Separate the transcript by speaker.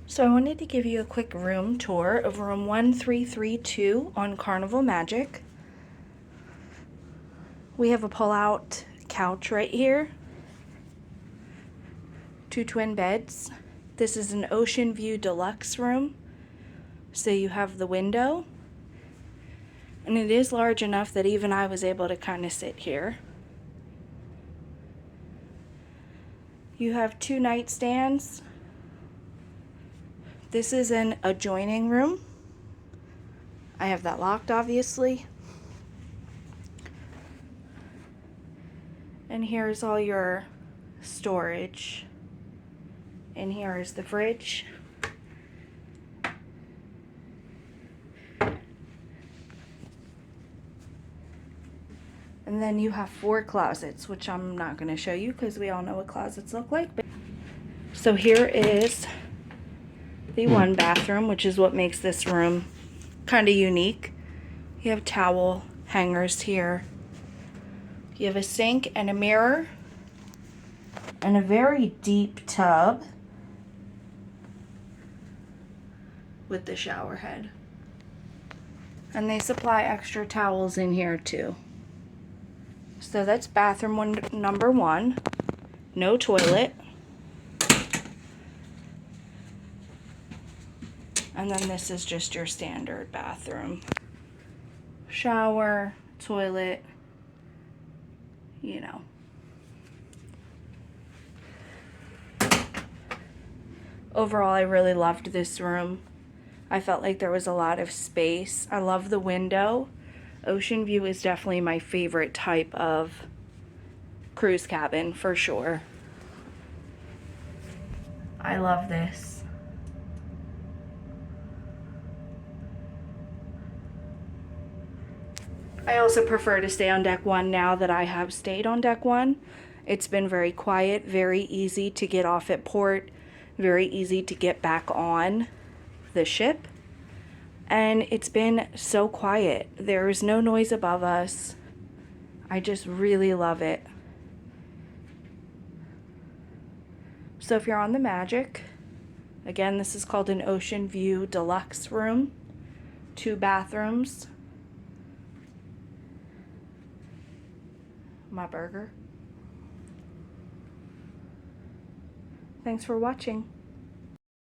Speaker 1: So I wanted to give you a quick room tour of room 1332 on Carnival Magic. We have a pull-out couch right here, 2 twin beds. This is an ocean view deluxe room, so you have the window, and it is large enough that even I was able to kind of sit here. You have 2 nightstands. This is an adjoining room. I have that locked, obviously. And here's all your storage. And here is the fridge. And then you have 4 closets, which I'm not going to show you because we all know what closets look like. So here is the one bathroom, which is what makes this room kind of unique. You have towel hangers here. You have a sink and a mirror and a very deep tub with the shower head. And they supply extra towels in here too. So that's bathroom number 1. No toilet. And then this is just your standard bathroom. Shower, toilet, you know. Overall, I really loved this room. I felt like there was a lot of space. I love the window. Ocean view is definitely my favorite type of cruise cabin, for sure. I love this. I also prefer to stay on deck 1 now that I have stayed on deck 1. It's been very quiet, very easy to get off at port, very easy to get back on the ship. And it's been so quiet. There's no noise above us. I just really love it. So if you're on the Magic, again, this is called an Ocean View Deluxe room. 2 bathrooms. My burger. Thanks for watching.